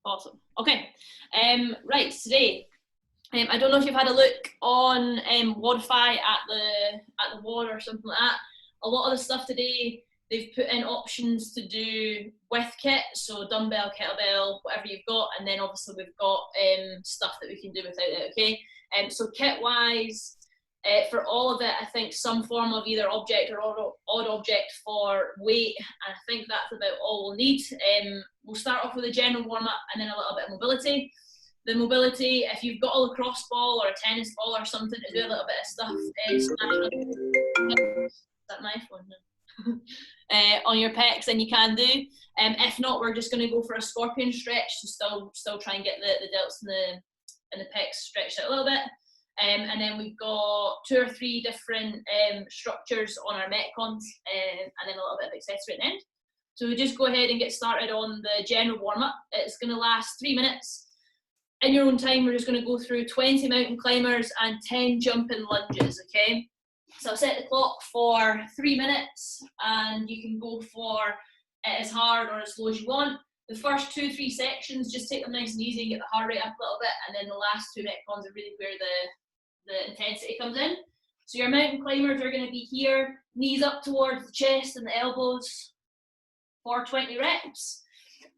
Awesome. Okay. Right, today, I don't know if you've had a look on Wodify at the wall or something like that. A lot of the stuff today, they've put in options to do with kit, so dumbbell, kettlebell, whatever you've got, and then obviously we've got stuff that we can do without it, okay? So kit-wise, for all of it, I think some form of either object or odd object for weight, and I think that's about all we'll need. We'll start off with a general warm-up and then a little bit of mobility. The mobility, if you've got a lacrosse ball or a tennis ball or something to do a little bit of stuff, is that my phone? On your pecs, then you can do. If not, we're just going to go for a scorpion stretch to still try and get the delts and the pecs stretched out a little bit. And then we've got 2 or 3 different structures on our metcons, and then a little bit of accessory at the end. So we'll just go ahead and get started on the general warm-up. It's going to last 3 minutes. In your own time, we're just going to go through 20 mountain climbers and 10 jumping lunges, okay? So I'll set the clock for 3 minutes, and you can go for it as hard or as low as you want. The first 2-3 sections, just take them nice and easy and get the heart rate up a little bit, and then the last 2 metcons are really where the intensity comes in. So your mountain climbers are going to be here, knees up towards the chest and the elbows for 20 reps.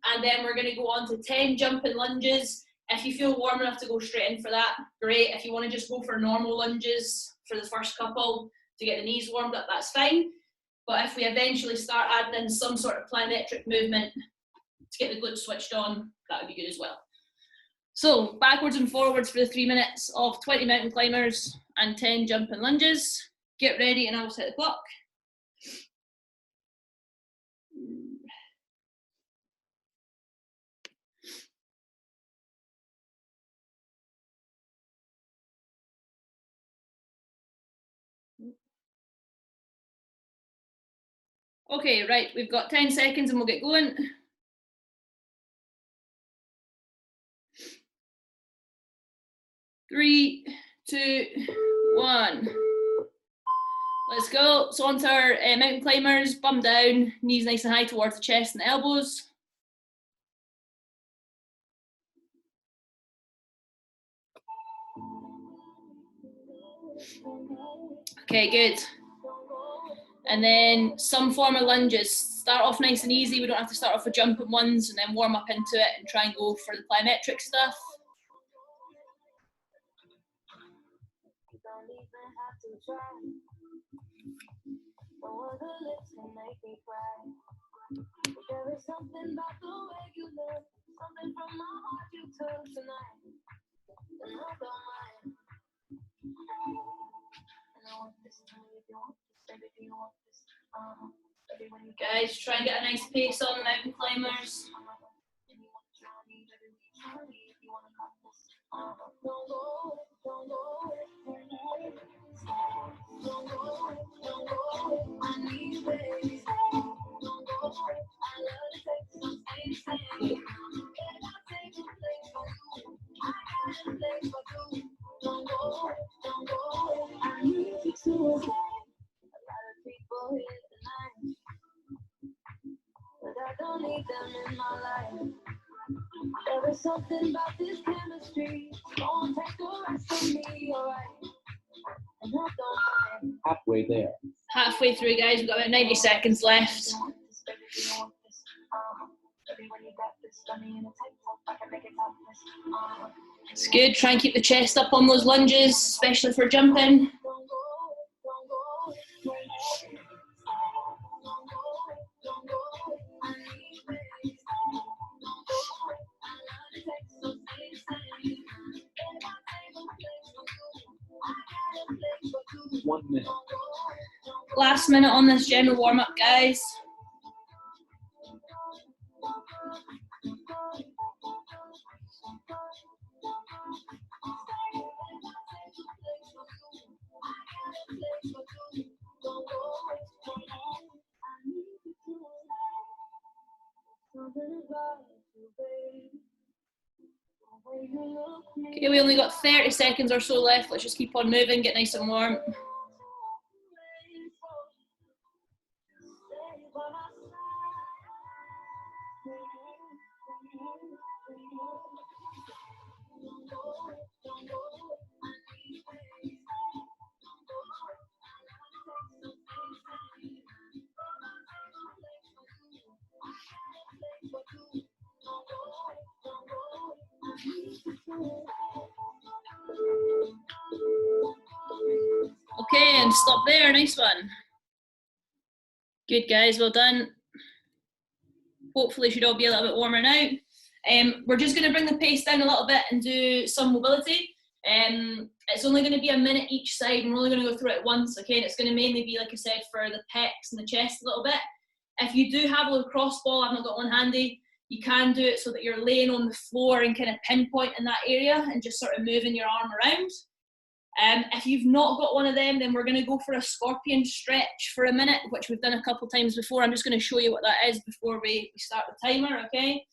And then we're going to go on to 10 jumping lunges. If you feel warm enough to go straight in for that, great. If you want to just go for normal lunges for the first couple to get the knees warmed up, that's fine. But if we eventually start adding in some sort of plyometric movement to get the glutes switched on, that would be good as well. So backwards and forwards for the 3 minutes of 20 mountain climbers and 10 jumping lunges. Get ready and I will set the clock. Okay, right, we've got 10 seconds and we'll get going. 3, 2, 1. Let's go. So onto our mountain climbers, bum down, knees nice and high towards the chest and the elbows. Okay, good. And then some form of lunges. Start off nice and easy. We don't have to start off with jumping ones and then warm up into it and try and go for the plyometric stuff. There is something about the way you look, something from my heart you took tonight, and I don't mind. And I want this, tell me if you want this, baby, do you want this? Guys, try and get a nice pace on the mountain climbers. Don't need them in my life. There is something about this chemistry. Don't take the rest of me, alright? And I don't mind. Halfway there. Halfway through, guys. We've got about 90 seconds left. It's good. Try and keep the chest up on those lunges, especially for jumping. One minute. Last minute on this general warm-up, guys. Okay, we only got 30 seconds or so left. Let's just keep on moving, get nice and warm. Okay, and stop there, nice one. Good guys, well done. Hopefully should all be a little bit warmer now. We're just going to bring the pace down a little bit and do some mobility. It's only going to be a minute each side, and we're only going to go through it once, okay? And it's going to mainly be, like I said, for the pecs and the chest a little bit. If you do have a lacrosse ball, I've not got one handy, you can do it so that you're laying on the floor and kind of pinpoint in that area and just sort of moving your arm around. If you've not got one of them, then we're going to go for a scorpion stretch for a minute, which we've done a couple times before. I'm just going to show you what that is before we start the timer, okay?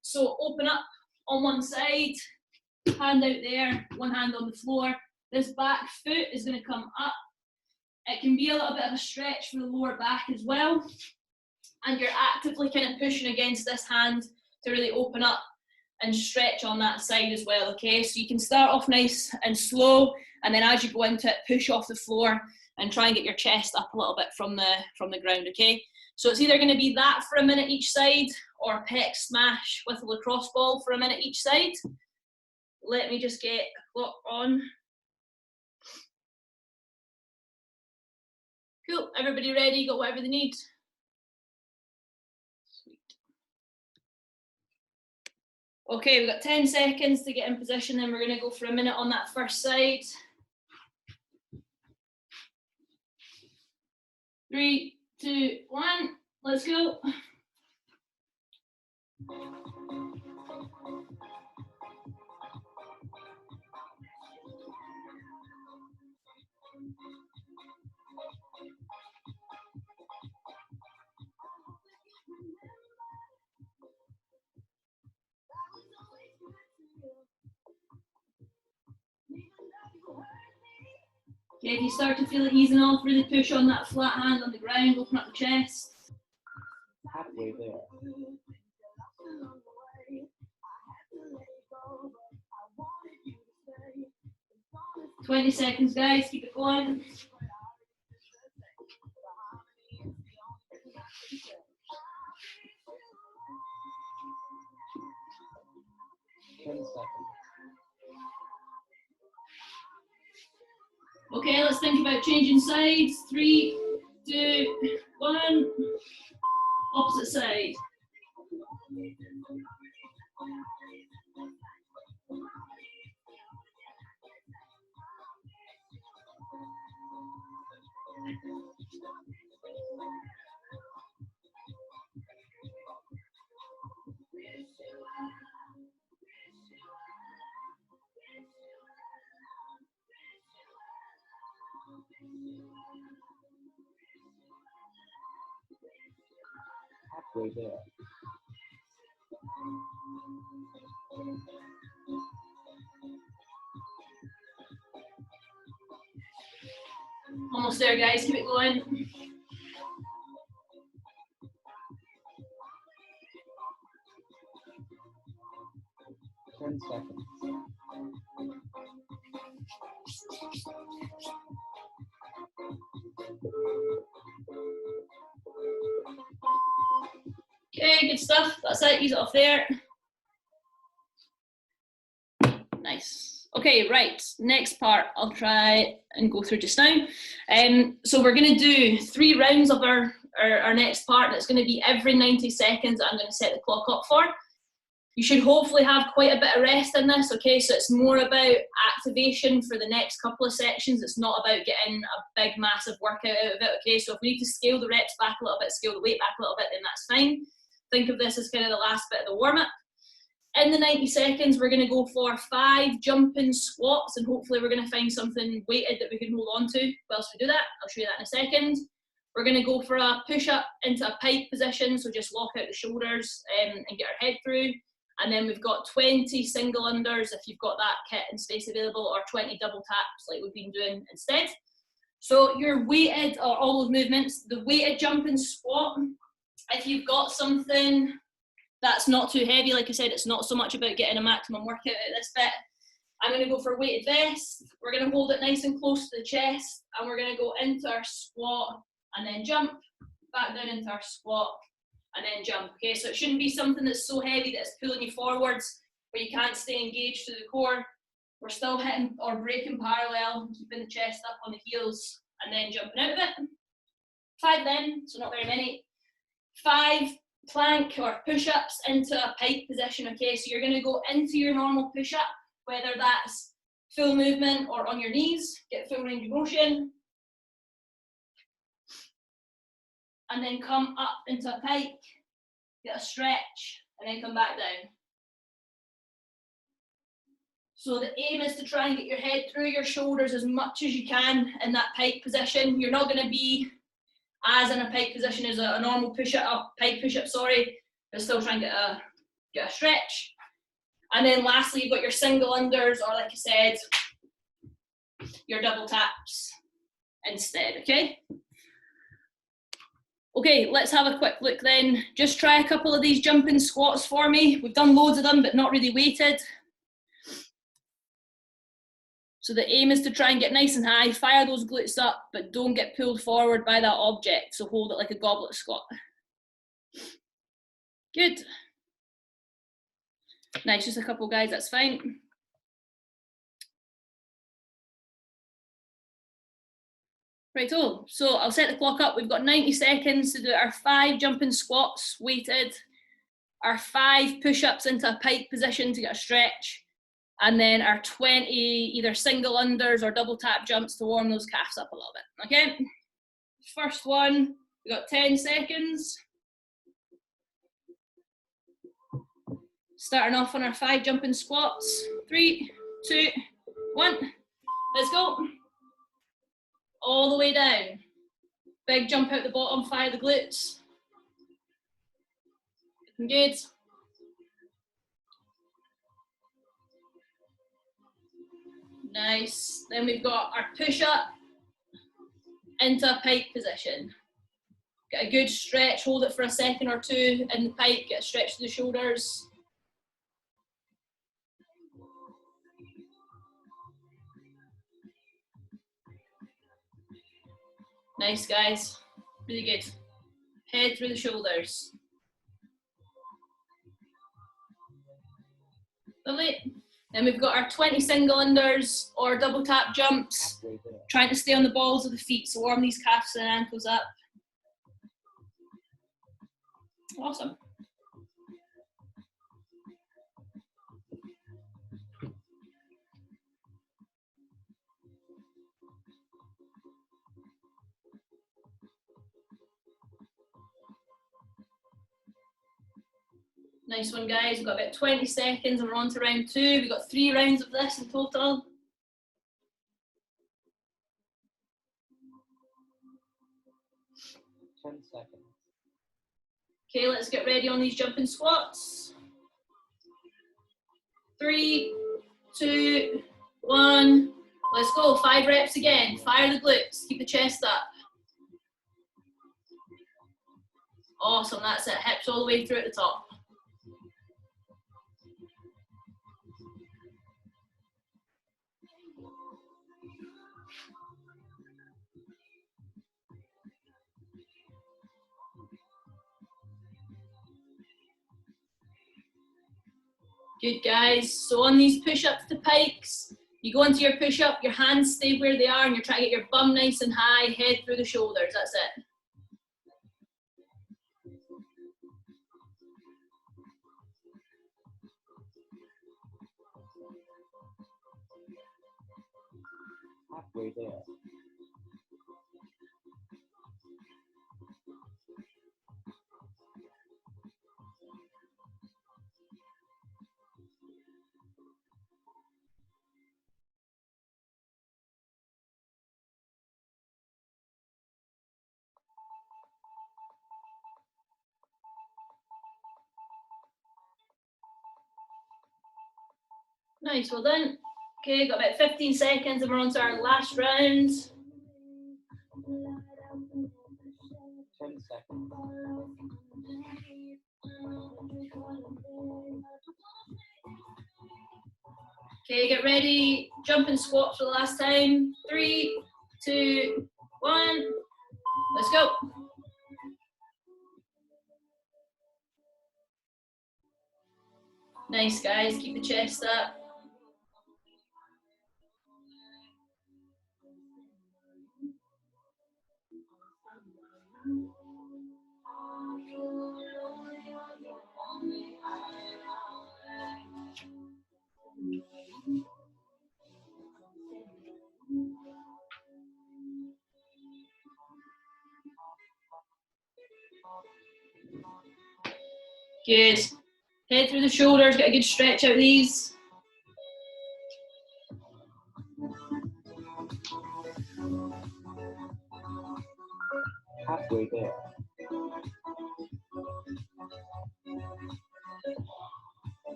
So open up on one side, hand out there, one hand on the floor. This back foot is going to come up. It can be a little bit of a stretch for the lower back as well. And you're actively kind of pushing against this hand to really open up and stretch on that side as well, okay? So you can start off nice and slow, and then as you go into it, push off the floor and try and get your chest up a little bit from the ground, okay? So it's either going to be that for a minute each side, or a pec smash with a lacrosse ball for a minute each side. Let me just get a clock on. Cool, everybody ready? Got whatever they need? Okay, we've got 10 seconds to get in position, then we're going to go for a minute on that first side. 3, 2, 1, let's go. Okay, if you start to feel it easing off, really push on that flat hand on the ground, open up the chest. Halfway there. 20 seconds, guys, keep it going. Okay, let's think about changing sides. 3, 2, 1. Opposite side. Halfway there. Almost there, guys, keep it going. Ten seconds. Okay, good stuff. That's it, ease it off there. Nice. Okay, right, next part I'll try and go through just now. So we're going to do 3 rounds of our next part, and it's going to be every 90 seconds I'm going to set the clock up for. You should hopefully have quite a bit of rest in this, okay? So it's more about activation for the next couple of sections. It's not about getting a big, massive workout out of it, okay? So if we need to scale the reps back a little bit, scale the weight back a little bit, then that's fine. Think of this as kind of the last bit of the warm-up. In the 90 seconds, we're going to go for 5 jumping squats, and hopefully we're going to find something weighted that we can hold on to whilst we do that. I'll show you that in a second. We're going to go for a push-up into a pike position, so just lock out the shoulders and get our head through. And then we've got 20 single unders if you've got that kit and space available, or 20 double taps like we've been doing instead. So your weighted, or all those movements, the weighted jumping squat, if you've got something That's not too heavy. Like I said, it's not so much about getting a maximum workout out of this bit. I'm going to go for a weighted vest. We're going to hold it nice and close to the chest, and we're going to go into our squat and then jump, back down into our squat and then jump. Okay, so it shouldn't be something that's so heavy that it's pulling you forwards where you can't stay engaged through the core. We're still hitting or breaking parallel, keeping the chest up on the heels and then jumping out of it. 5 then, so not very many. 5 plank or push-ups into a pike position. Okay, so you're going to go into your normal push-up, whether that's full movement or on your knees, get full range of motion. And then come up into a pike, get a stretch, and then come back down. So the aim is to try and get your head through your shoulders as much as you can in that pike position. You're not going to be as in a pike position as a normal push-up, pike push-up, sorry, but still try and get a stretch. And then lastly, you've got your single unders, or like I said, your double taps instead, okay? Okay, let's have a quick look then. Just try a couple of these jumping squats for me. We've done loads of them, but not really weighted. So the aim is to try and get nice and high, fire those glutes up, but don't get pulled forward by that object. So hold it like a goblet squat. Good. Nice, just a couple guys, that's fine. Righto, so I'll set the clock up. We've got 90 seconds to do our 5 jumping squats, weighted, our 5 push-ups into a pike position to get a stretch, and then our 20 either single unders or double tap jumps to warm those calves up a little bit, okay? First one, we've got 10 seconds. Starting off on our 5 jumping squats. 3, 2, 1, let's go. All the way down. Big jump out the bottom, fire the glutes. Looking good. Nice. Then we've got our push up into a pike position. Get a good stretch, hold it for a second or two in the pike, get a stretch to the shoulders. Nice, guys. Really good. Head through the shoulders. Lovely. Then we've got our 20 single unders or double tap jumps. Trying to stay on the balls of the feet, so warm these calves and ankles up. Awesome. Nice one, guys. We've got about 20 seconds and we're on to round 2. We've got 3 rounds of this in total. Seconds. Okay, let's get ready on these jumping squats. 3, 2, 1. Let's go. 5 reps again. Fire the glutes. Keep the chest up. Awesome. That's it. Hips all the way through at the top. Good, guys. So on these push-ups to pikes, you go into your push-up, your hands stay where they are, and you're trying to get your bum nice and high, head through the shoulders. That's it. Halfway there. Nice, well done. Okay, got about 15 seconds and we're on to our last round. 10 seconds. Okay, get ready. Jumping squats for the last time. 3, 2, 1. Let's go. Nice, guys. Keep the chest up. Good. Head through the shoulders, get a good stretch out of these. Halfway there.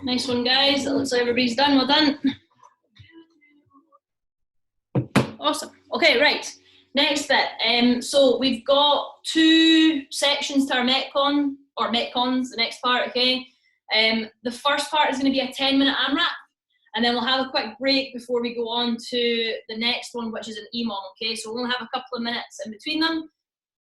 Nice one, guys. It looks like everybody's done. Well done. Awesome. Okay, right. Next bit. So we've got 2 sections to our Metcon, or Metcons, the next part, okay? The first part is going to be a 10-minute AMRAP, and then we'll have a quick break before we go on to the next one, which is an EMOM, okay? So we'll have a couple of minutes in between them.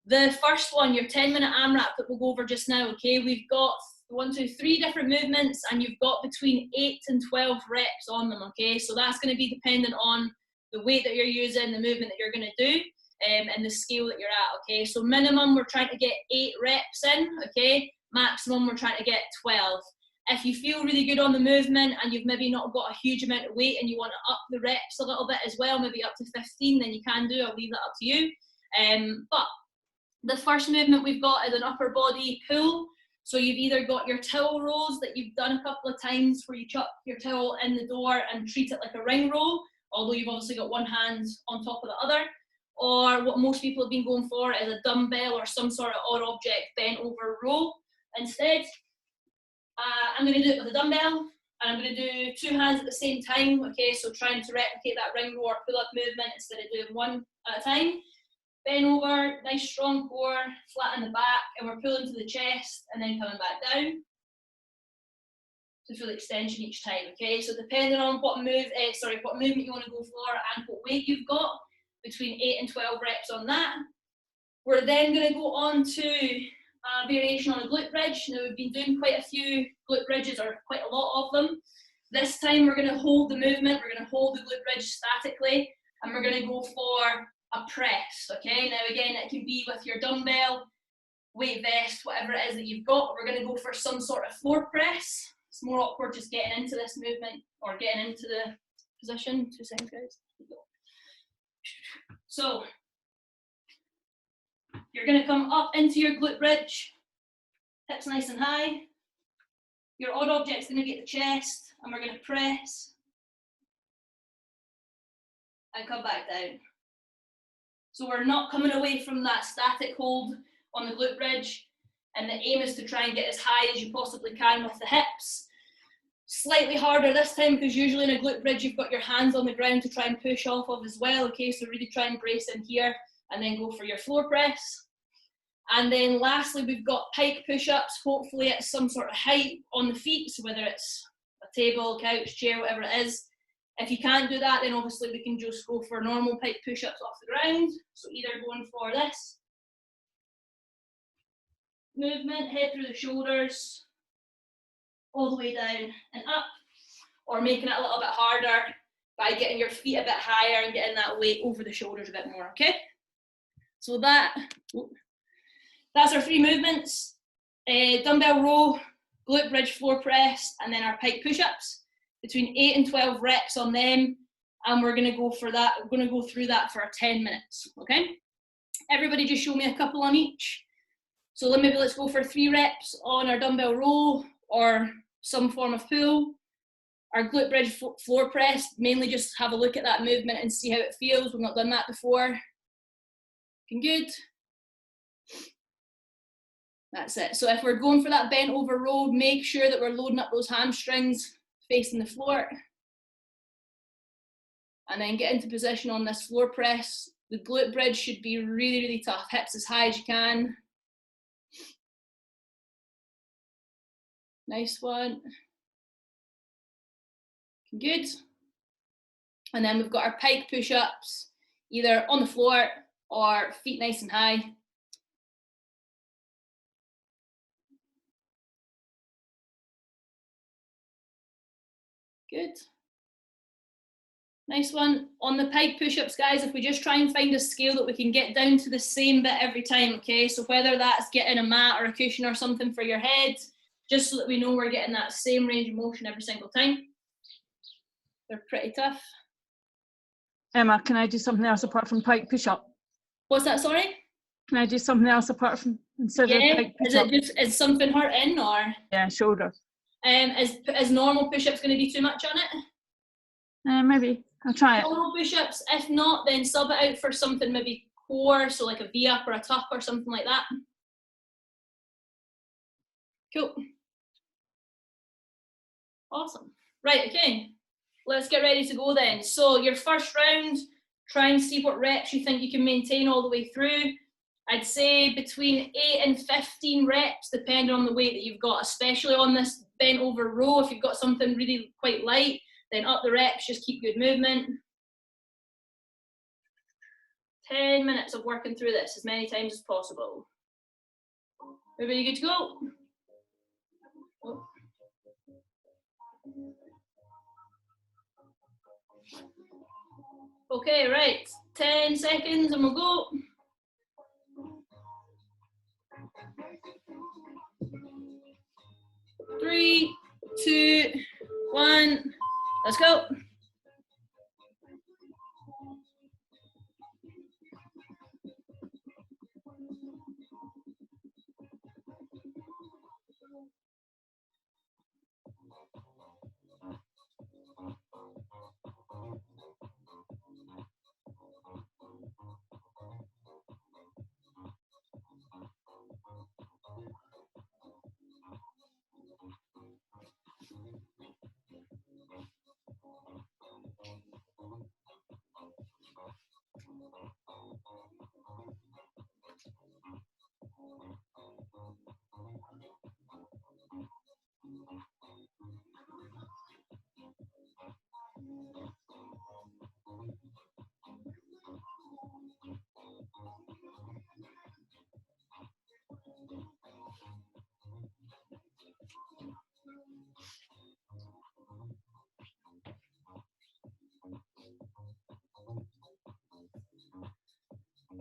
The first one, your 10-minute AMRAP that we'll go over just now, okay? We've got 1, 2, 3 different movements, and you've got between 8 and 12 reps on them, okay? So that's going to be dependent on the weight that you're using, the movement that you're going to do, and the scale that you're at, okay? So minimum, we're trying to get 8 reps in, okay? Maximum, we're trying to get 12. If you feel really good on the movement and you've maybe not got a huge amount of weight and you want to up the reps a little bit as well, maybe up to 15, then you can do. I'll leave that up to you. But the first movement we've got is an upper body pull. So you've either got your towel rolls that you've done a couple of times where you chuck your towel in the door and treat it like a ring roll, although you've obviously got one hand on top of the other. Or what most people have been going for is a dumbbell or some sort of odd object bent over roll. Instead, I'm going to do it with a dumbbell, and I'm going to do 2 hands at the same time, okay? So trying to replicate that ring roll or pull-up movement instead of doing one at a time. Bend over, nice strong core, flat in the back, and we're pulling to the chest and then coming back down to full extension each time, okay? So depending on what movement you want to go for and what weight you've got, between 8 and 12 reps on that. We're then going to go on to a variation on a glute bridge. Now we've been doing quite a few glute bridges, or quite a lot of them. This time we're going to hold the movement, we're going to hold the glute bridge statically, and we're going to go for a press, okay? Now again, it can be with your dumbbell, weight vest, whatever it is that you've got. We're going to go for some sort of floor press. It's more awkward just getting into this movement or getting into the position. 2 seconds, guys. So you're going to come up into your glute bridge, hips nice and high. Your odd object's going to be at the chest, and we're going to press and come back down. So we're not coming away from that static hold on the glute bridge, and the aim is to try and get as high as you possibly can with the hips. Slightly harder this time because usually in a glute bridge you've got your hands on the ground to try and push off of as well, okay? So really try and brace in here and then go for your floor press. And then lastly, we've got pike push-ups, hopefully at some sort of height on the feet, so whether it's a table, couch, chair, whatever it is. If you can't do that, then obviously we can just go for normal pike push-ups off the ground. So either going for this movement, head through the shoulders, all the way down and up, or making it a little bit harder by getting your feet a bit higher and getting that weight over the shoulders a bit more, okay? So that's our 3 movements: dumbbell row, glute bridge floor press, and then our pike push-ups. Between 8 and 12 reps on them, and we're going to go for that. We're going to go through that for 10 minutes, okay? Everybody just show me a couple on each. So let's go for 3 reps on our dumbbell row or some form of pull. Our glute bridge floor press, mainly just have a look at that movement and see how it feels. We've not done that before. Looking good. That's it. So if we're going for that bent over row, make sure that we're loading up those hamstrings facing the floor. And then get into position on this floor press. The glute bridge should be really, really tough. Hips as high as you can. Nice one. Good. And then we've got our pike push-ups, either on the floor or feet nice and high. Good. Nice one. On the pike push-ups, guys, if we just try and find a scale that we can get down to the same bit every time, okay? So whether that's getting a mat or a cushion or something for your head, just so that we know we're getting that same range of motion every single time. They're pretty tough. Emma, can I do something else apart from pike push-up? What's that, sorry? Can I do something else apart from, instead of pike push-up? Is something hurting or? Yeah, shoulder. Is normal push-ups going to be too much on it? Maybe. I'll try it. Normal push-ups. If not, then sub it out for something maybe core, so like a V-up or a tuck or something like that. Cool. Awesome. Right, okay. Let's get ready to go then. So your first round, try and see what reps you think you can maintain all the way through. I'd say between 8 and 15 reps, depending on the weight that you've got, especially on this bent over row. If you've got something really quite light, then up the reps, just keep good movement. 10 minutes of working through this as many times as possible. Everybody good to go? Oh. Okay, right, 10 seconds and we'll go. Three, two, one, let's go.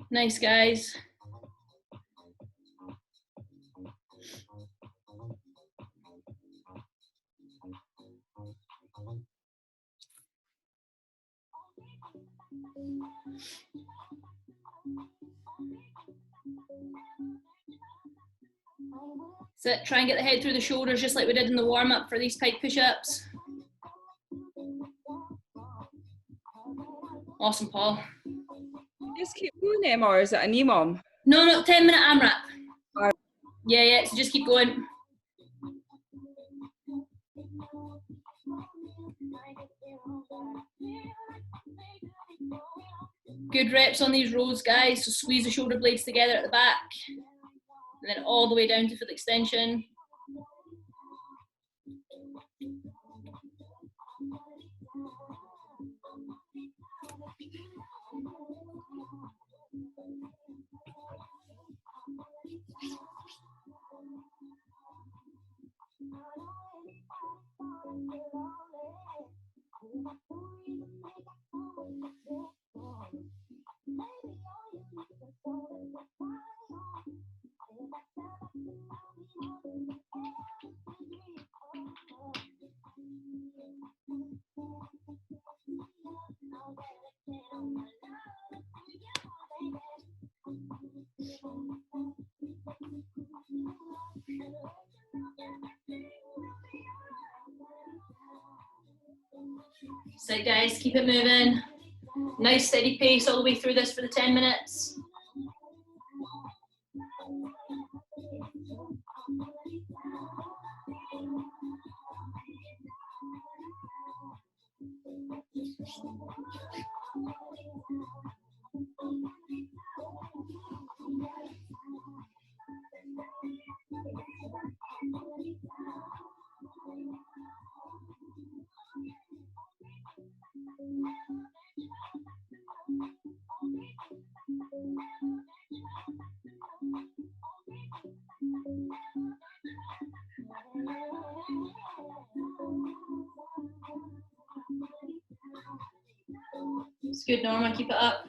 Nice, guys. Sit, try and get the head through the shoulders just like we did in the warm-up for these pike push-ups. Awesome, Paul. Just keep going, Emma, or is it an EMOM? No, 10-minute AMRAP. Yeah, so just keep going. Good reps on these rows, guys. So squeeze the shoulder blades together at the back. And then all the way down to full extension. So guys, keep it moving. Nice steady pace all the way through this for the 10 minutes. It's good, Norma, keep it up.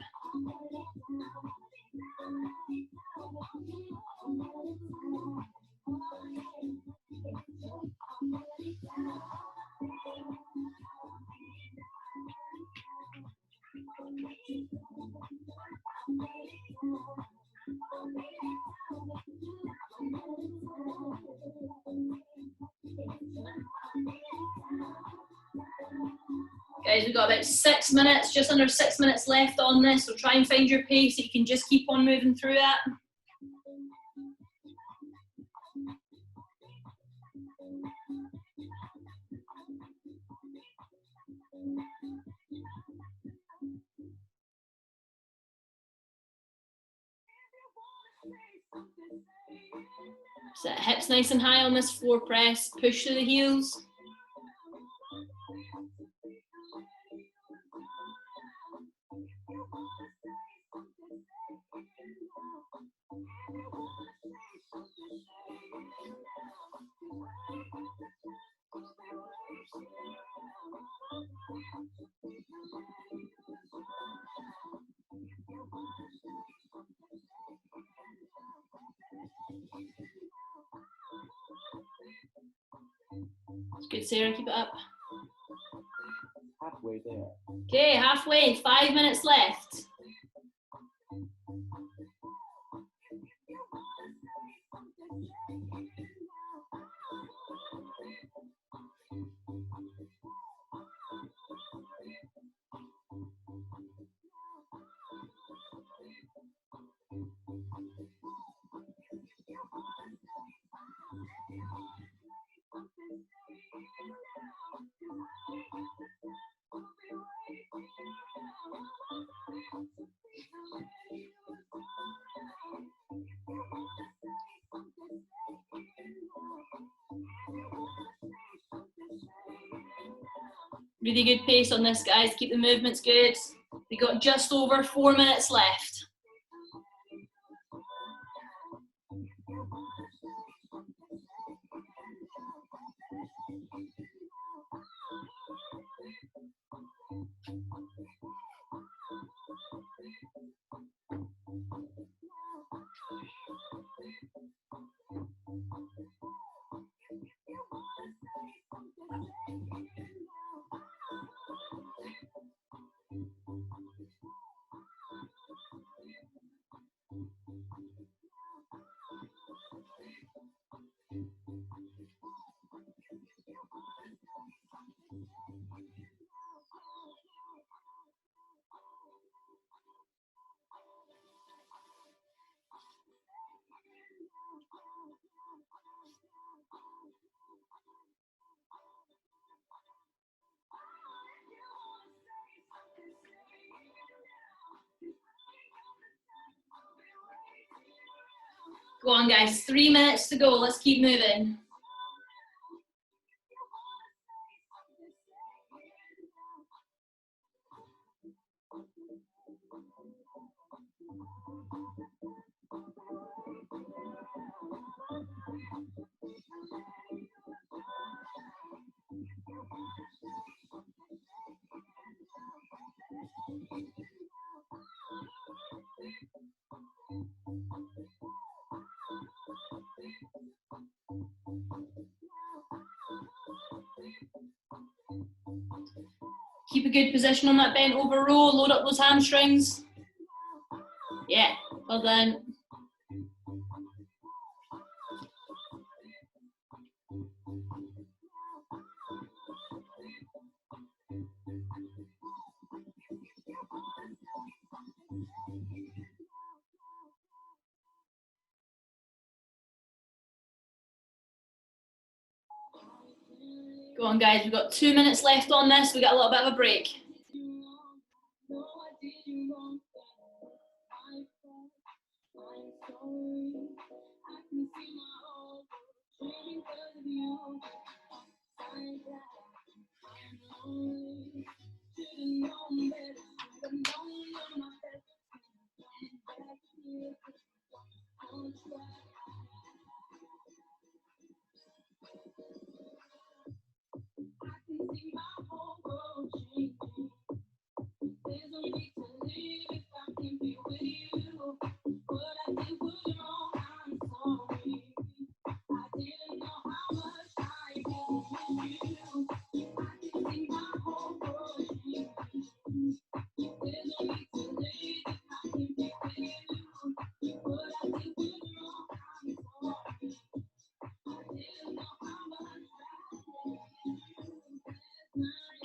Guys, we've got about 6 minutes, just under 6 minutes left on this, so try and find your pace so you can just keep on moving through it. Set hips nice and high on this floor press, push through the heels. It's good, Sarah, keep it up. Halfway there. Okay, halfway, 5 minutes left. Really good pace on this, guys. Keep the movements good. We got just over 4 minutes left. Go on, guys, 3 minutes to go. Let's keep moving. Keep a good position on that bent over row. Load up those hamstrings. Yeah, well done. Go on, guys, we've got 2 minutes left on this. We got a little bit of a break.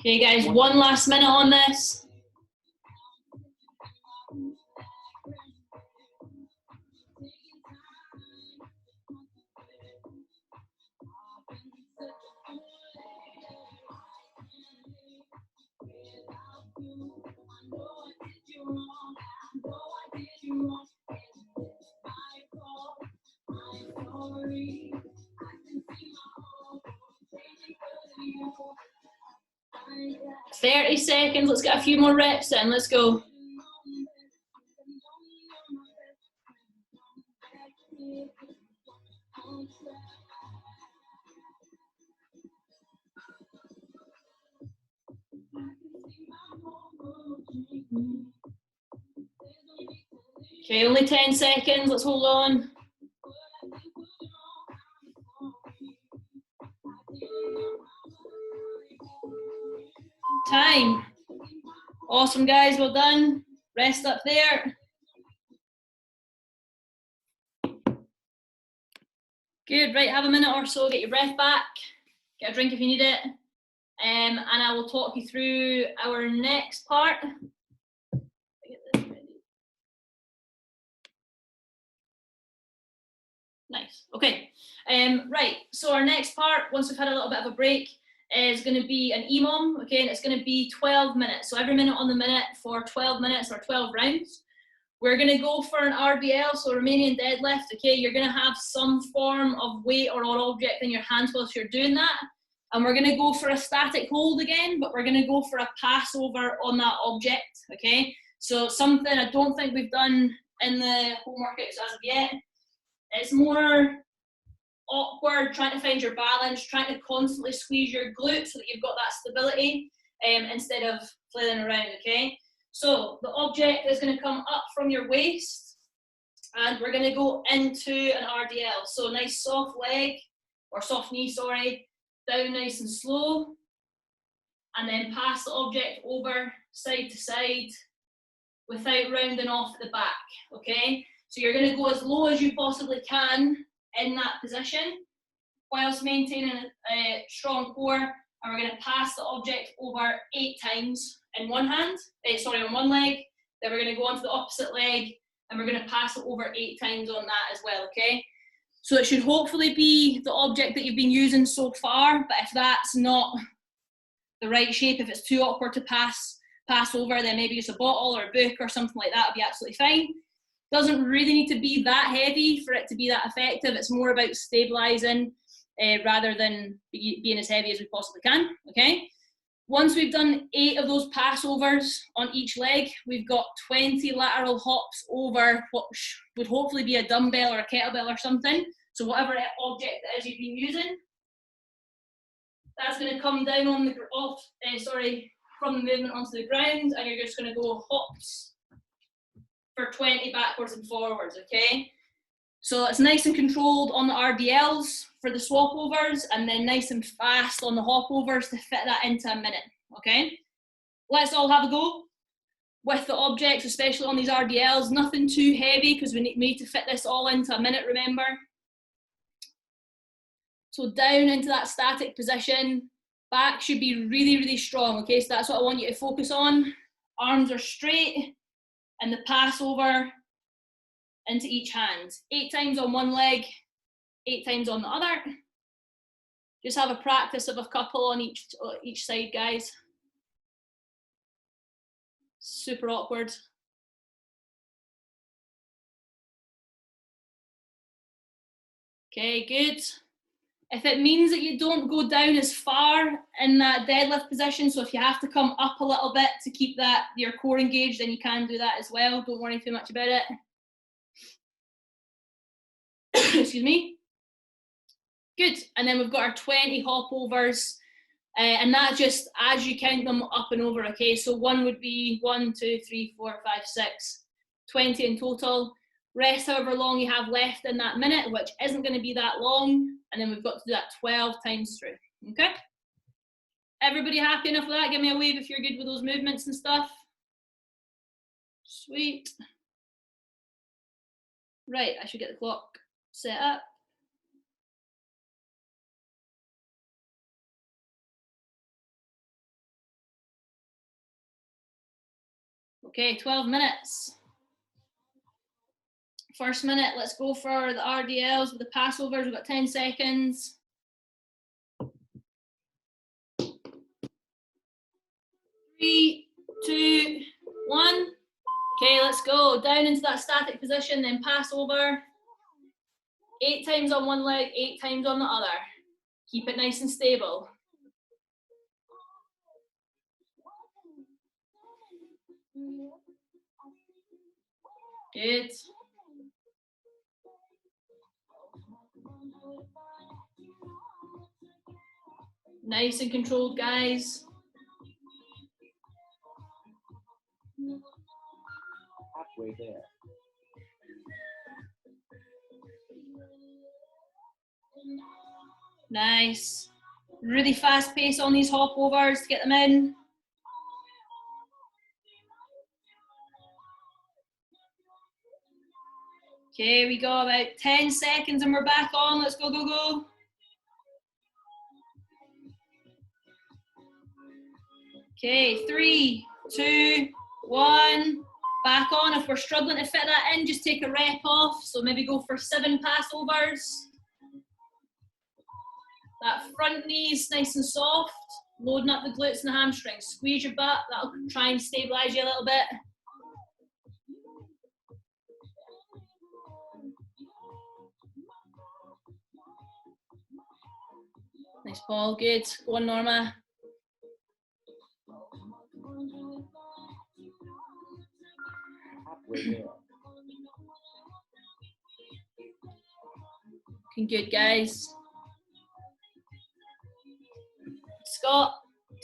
Okay, guys, one last minute on this. "30 seconds, let's get a few more reps in, let's go. Okay, only 10 seconds, let's hold on. Time. Awesome, guys, well done. Rest up there. Good, right, have a minute or so, get your breath back, get a drink if you need it, and I will talk you through our next part. Get this ready. Nice, okay. Right, so our next part, once we've had a little bit of a break, is going to be an EMOM, okay, and it's going to be 12 minutes, so every minute on the minute for 12 minutes or 12 rounds. We're going to go for an RDL, so Romanian deadlift, okay? You're going to have some form of weight or object in your hands whilst you're doing that. And we're going to go for a static hold again, but we're going to go for a pass over on that object, okay? So something I don't think we've done in the home workouts as of yet. It's more awkward, trying to find your balance, trying to constantly squeeze your glutes so that you've got that stability instead of flailing around, okay? So the object is going to come up from your waist and we're going to go into an RDL. So nice soft leg, or soft knee, sorry, down nice and slow, and then pass the object over side to side without rounding off the back, okay? So you're going to go as low as you possibly can in that position whilst maintaining a strong core, and we're going to pass the object over 8 times in one hand, on one leg, then we're going to go onto the opposite leg and we're going to pass it over 8 times on that as well, okay? So it should hopefully be the object that you've been using so far, but if that's not the right shape, if it's too awkward to pass over, then maybe use a bottle or a book or something like that would be absolutely fine. Doesn't really need to be that heavy for it to be that effective. It's more about stabilizing rather than being as heavy as we possibly can, okay? Once we've done 8 of those passovers on each leg, we've got 20 lateral hops over what would hopefully be a dumbbell or a kettlebell or something. So whatever object it is you've been using, that's going to come down on the from the movement onto the ground, and you're just going to go hops for 20 backwards and forwards, okay? So it's nice and controlled on the RDLs for the swap overs, and then nice and fast on the hop overs to fit that into a minute, okay? Let's all have a go with the objects, especially on these RDLs. Nothing too heavy because we need to fit this all into a minute, remember? So down into that static position, back should be really, really strong, okay? So that's what I want you to focus on. Arms are straight, and the pass over into each hand. 8 times on one leg, 8 times on the other. Just have a practice of a couple on each side, guys. Super awkward. Okay, good. If it means that you don't go down as far in that deadlift position, so if you have to come up a little bit to keep your core engaged, then you can do that as well. Don't worry too much about it. Excuse me. Good. And then we've got our 20 hop overs, and that just as you count them up and over. Okay, so one would be 1, 2, 3, 4, 5, 6, 20 in total. Rest however long you have left in that minute, which isn't going to be that long, and then we've got to do that 12 times through. Okay, everybody happy enough with that? Give me a wave if you're good with those movements and stuff. Sweet. Right, I should get the clock set up. Okay, 12 minutes. First minute, let's go for the RDLs with the passovers. We've got 10 seconds. 3, 2, 1. Okay, let's go. Down into that static position, then pass over. 8 times on one leg, 8 times on the other. Keep it nice and stable. Good. Nice and controlled, guys. Halfway there. Nice. Really fast pace on these hop overs to get them in. Okay, we go about 10 seconds and we're back on. Let's go, go, go. Okay, 3, 2, 1. Back on. If we're struggling to fit that in, just take a rep off. So maybe go for 7 passovers. That front knee's nice and soft. Loading up the glutes and the hamstrings. Squeeze your butt. That'll try and stabilize you a little bit. Nice ball, good. Go on, Norma. Halfway there. Looking good, guys. Scott,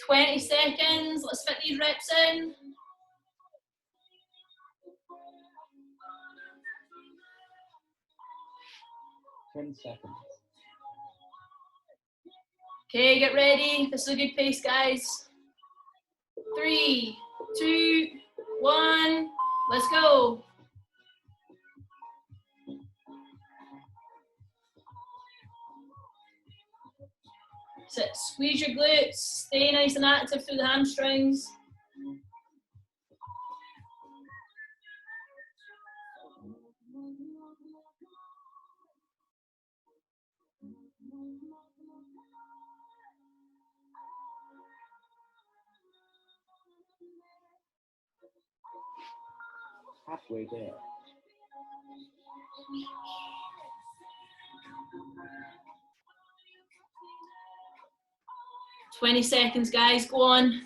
20 seconds. Let's fit these reps in. Ten seconds. Okay, get ready. This is a good pace, guys. 3, 2, 1. Let's go. Sit, squeeze your glutes. Stay nice and active through the hamstrings. Halfway there. $20 seconds, guys. Go on.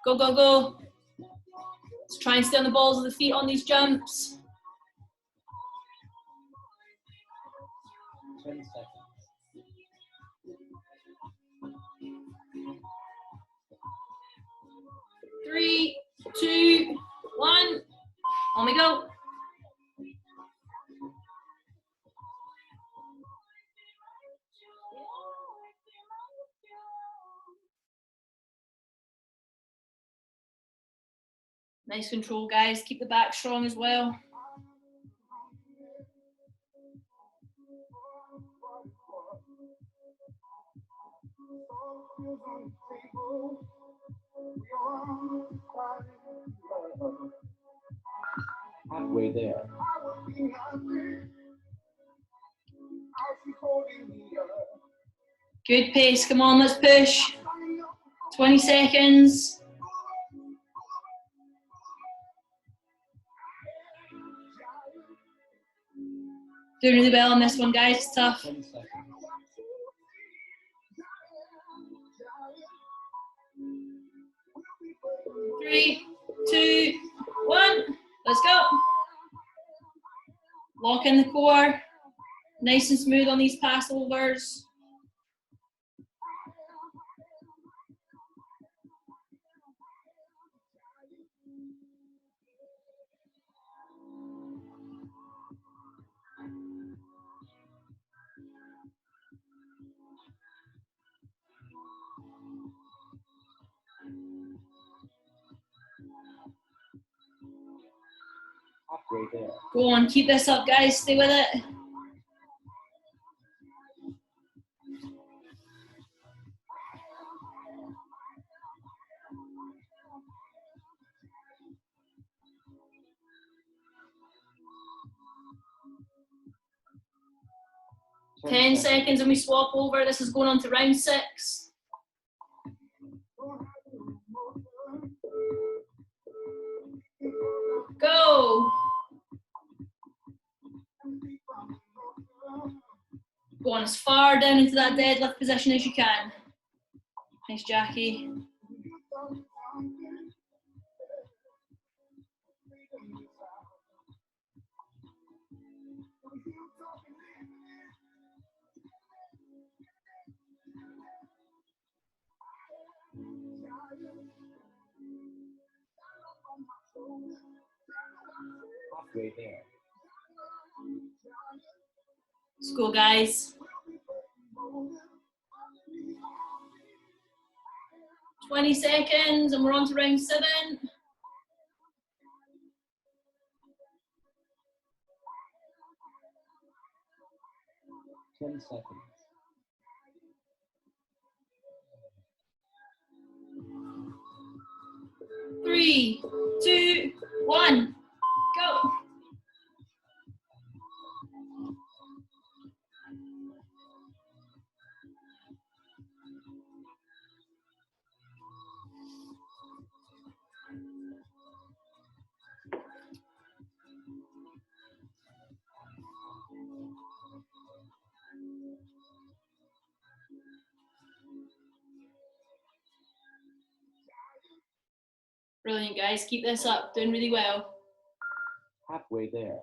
Go, go, go. Let's try and stay on the balls of the feet on these jumps. 10 seconds. 3, 2, 1. On we go. Nice control, guys. Keep the back strong as well. Halfway there. Good pace, come on, let's push. 20 seconds. Doing really well on this one, guys, it's tough. 10 seconds. 3, 2, 1, let's go. Lock in the core. Nice and smooth on these passovers. Halfway there. Go on, keep this up, guys, stay with it. Ten seconds and we swap over. This is going on to round 6. Go. Go on as far down into that deadlift position as you can. Nice, Jackie. Halfway there. Let's go, guys. 20 seconds and we're on to round 7. Ten seconds. 3, 2, 1, go. Brilliant, guys. Keep this up. Doing really well. Halfway there.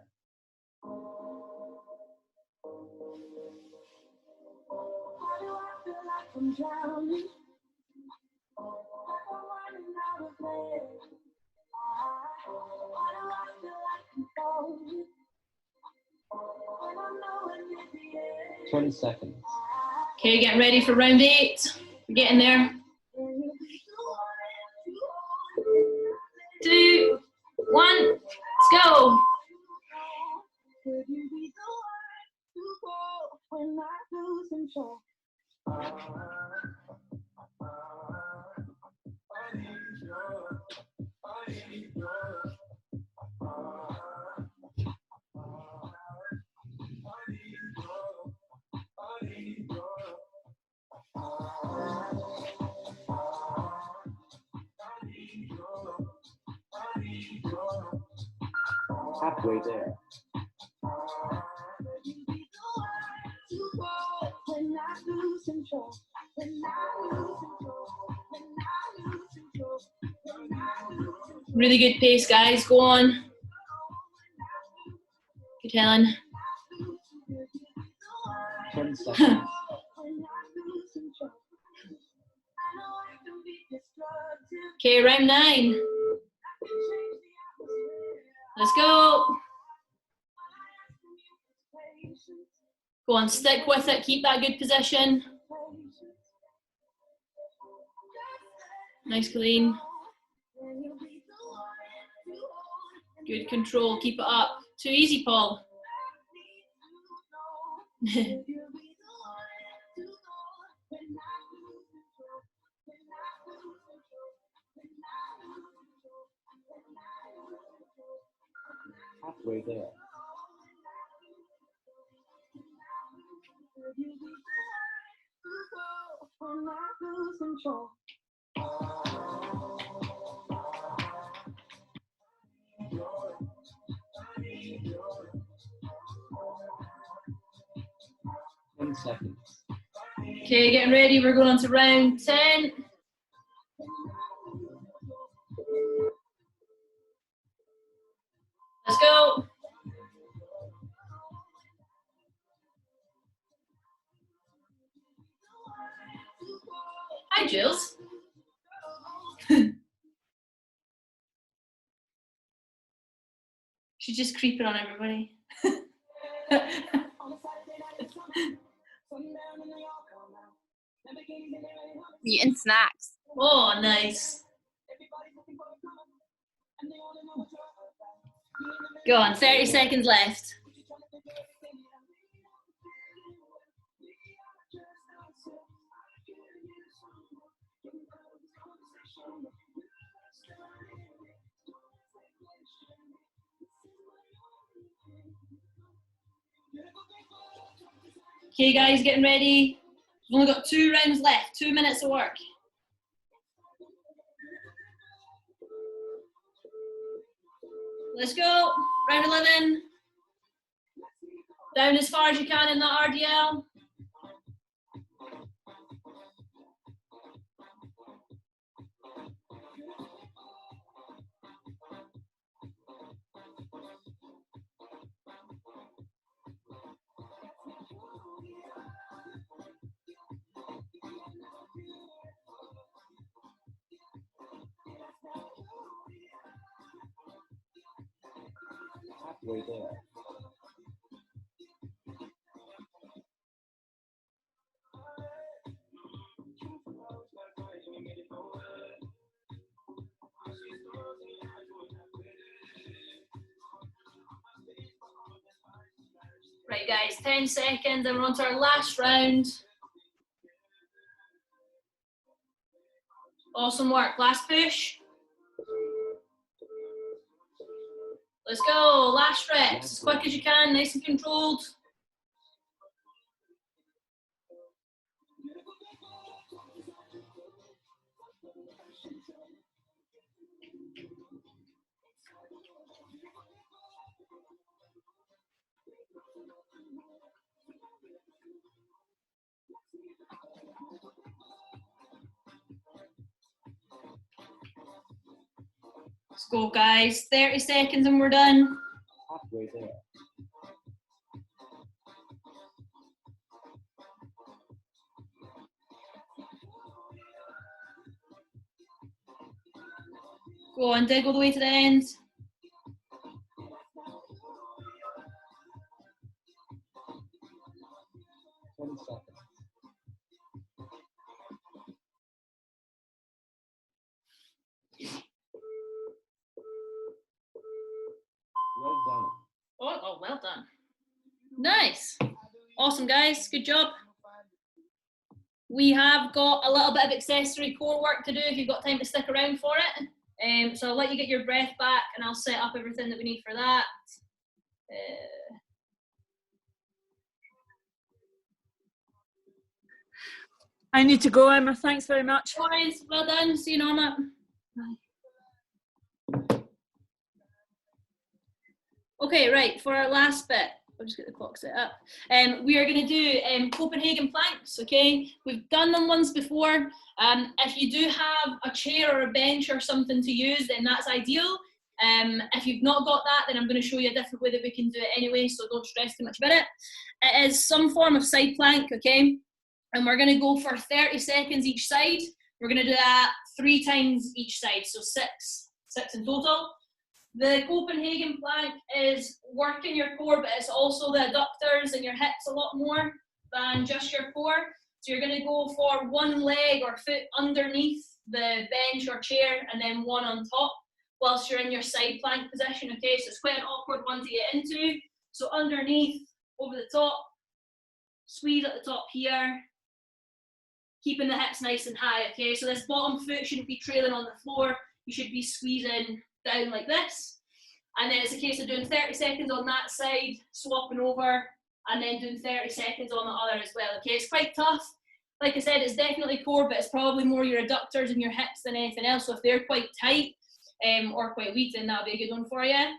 Ten seconds. Okay, getting ready for round 8. We're getting there. 2, 1, let's go. Halfway there. Really good pace, guys. Go on. Good, Helen. 10 seconds. Okay, round 9. Let's go. Go on, stick with it. Keep that good position. Nice, clean. Good control. Keep it up. Too easy, Paul. Halfway there. control. 10 seconds. Okay, getting ready. We're going on to round 10. Let's go. Hi, Jules. She's just creeping on everybody. Eating snacks. Oh, nice. Go on, 30 seconds left. Okay, guys, getting ready. We've only got 2 rounds left, 2 minutes of work. Let's go. Round 11. Down as far as you can in that RDL. Halfway there. Right, guys, 10 seconds and we're on to our last round. Awesome work. Last push. Let's go. Last reps. As quick as you can, nice and controlled. Let's go, guys. 30 seconds and we're done. Halfway there. Go on, dig all the way to the end. Well done. Oh, well done. Nice. Awesome, guys. Good job. We have got a little bit of accessory core work to do if you've got time to stick around for it. So I'll let you get your breath back and I'll set up everything that we need for that. I need to go, Emma. Thanks very much. Guys, well done. See you, Norma. Bye. Okay, right, for our last bit, I'll just get the clock set up. We are going to do Copenhagen planks, okay? We've done them once before. If you do have a chair or a bench or something to use, then that's ideal. If you've not got that, then I'm going to show you a different way that we can do it anyway, so don't stress too much about it. It is some form of side plank, okay? And we're going to go for 30 seconds each side. We're going to do that 3 times each side, so six in total. The Copenhagen plank is working your core, but it's also the adductors and your hips a lot more than just your core. So you're going to go for one leg or foot underneath the bench or chair and then one on top whilst you're in your side plank position, okay? So it's quite an awkward one to get into. So underneath, over the top, squeeze at the top here, keeping the hips nice and high, okay? So this bottom foot shouldn't be trailing on the floor. You should be squeezing down like this. And then it's a case of doing 30 seconds on that side, swapping over, and then doing 30 seconds on the other as well, okay? It's quite tough, like I said, it's definitely core, but it's probably more your adductors and your hips than anything else. So if they're quite tight or quite weak, then that'll be a good one for you.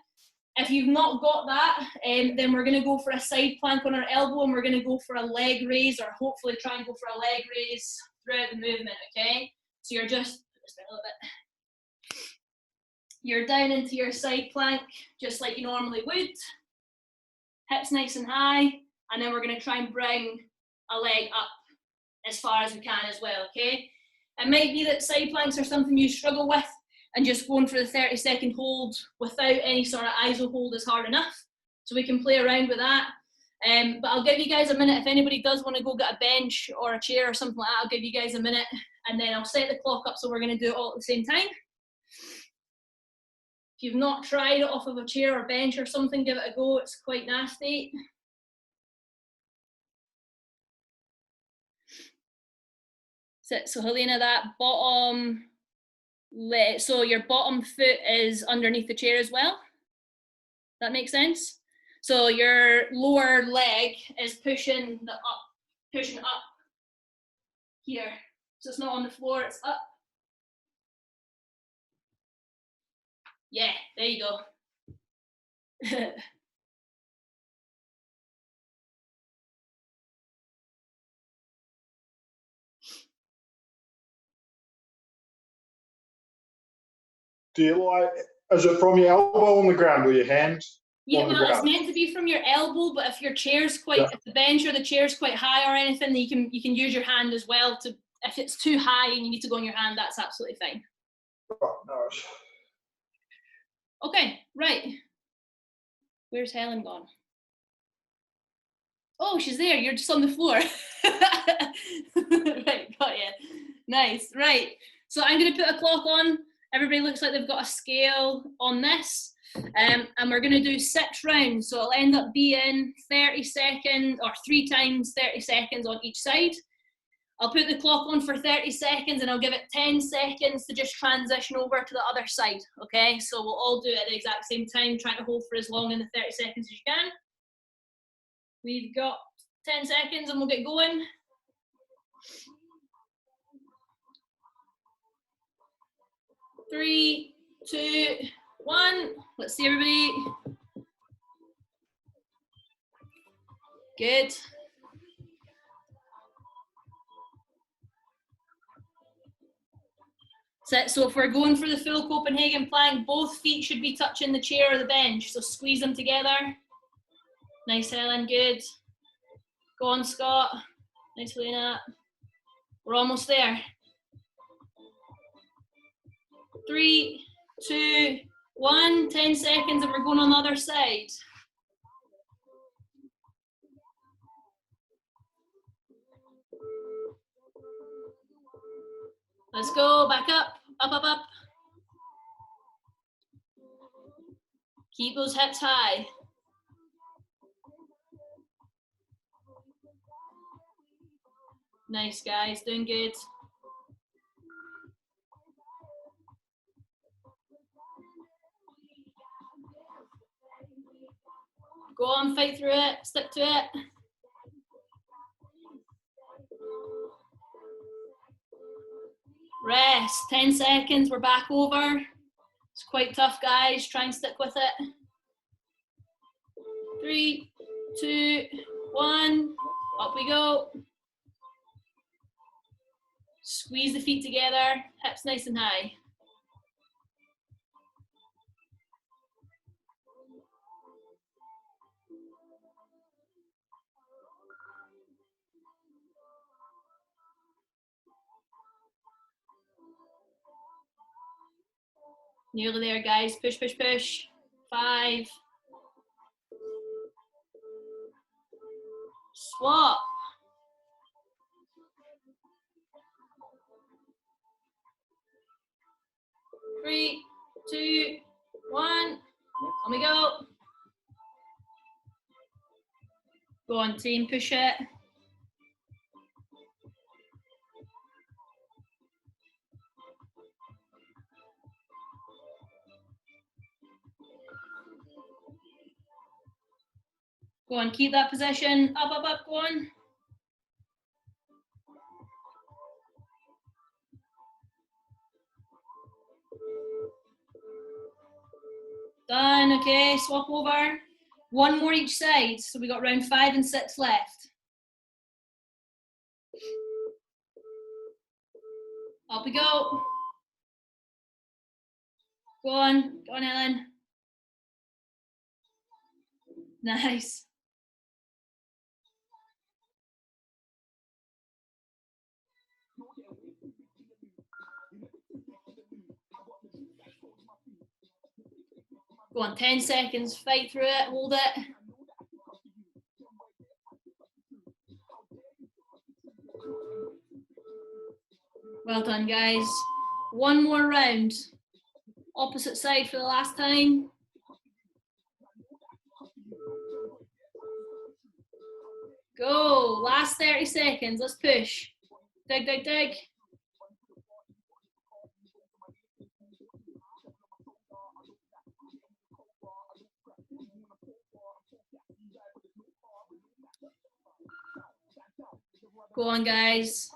If you've not got that, then we're going to go for a side plank on our elbow, and we're going to go for a leg raise, or hopefully try and go for a leg raise throughout the movement, okay? So you're just a little bit. You're down into your side plank, just like you normally would. Hips nice and high, and then we're going to try and bring a leg up as far as we can as well, okay? It might be that side planks are something you struggle with, and just going for the 30-second hold without any sort of ISO hold is hard enough. So we can play around with that. But I'll give you guys a minute. If anybody does want to go get a bench or a chair or something like that, I'll give you guys a minute, and then I'll set the clock up so we're going to do it all at the same time. If you've not tried it off of a chair or bench or something, give it a go. It's quite nasty. So Helena, that bottom leg, so your bottom foot is underneath the chair as well. That makes sense? So your lower leg is pushing up here. So it's not on the floor, it's up. Yeah, there you go. Do you like, is it from your elbow on the ground or your hand? Yeah, on the well, it's ground? meant to be from your elbow, but if your chair's quite, Yeah. if the bench or the chair's quite high or anything, you can use your hand as well to, if it's too high and you need to go on your hand, that's absolutely fine. Oh, no. Okay, right. Where's Helen gone? Oh, she's there. You're just on the floor. Right, got you. Nice, right. So I'm going to put a clock on. Everybody looks like they've got a scale on this. And we're going to do 6 rounds. So it'll end up being 30 seconds or 3 times 30 seconds on each side. I'll put the clock on for 30 seconds and I'll give it 10 seconds to just transition over to the other side, okay? So we'll all do it at the exact same time, trying to hold for as long in the 30 seconds as you can. We've got 10 seconds and we'll get going. Three, two, one. Let's see everybody. Good. So if we're going for the full Copenhagen plank, both feet should be touching the chair or the bench. So squeeze them together. Nice, Helen, good. Go on, Scott. Nice, Lena. We're almost there. 3, 2, 1. 10 seconds and we're going on the other side. Let's go, back up, up, up, up. Keep those hips high. Nice, guys, doing good. Go on, fight through it, stick to it. Rest, 10 seconds, we're back over. It's quite tough, guys, try and stick with it. 3, 2, 1, up we go. Squeeze the feet together, hips nice and high. Nearly there, guys. Push, push, push. 5. Swap. 3, 2, 1. On we go. Go on, team, push it. Go on, keep that position. Up, up, up, go on. Done, okay, swap over. One more each side, so we got round 5 and 6 left. Up we go. Go on, Ellen. Nice. Go on, 10 seconds, fight through it, hold it. Well done, guys. One more round. Opposite side for the last time. Go, last 30 seconds, let's push. Dig, dig, dig. Go on, guys.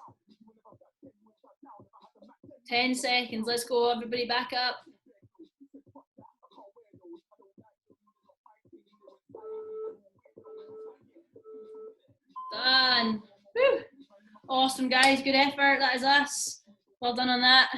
10 seconds, let's go, everybody back up. Done. Woo. Awesome, guys, good effort, that is us. Well done on that.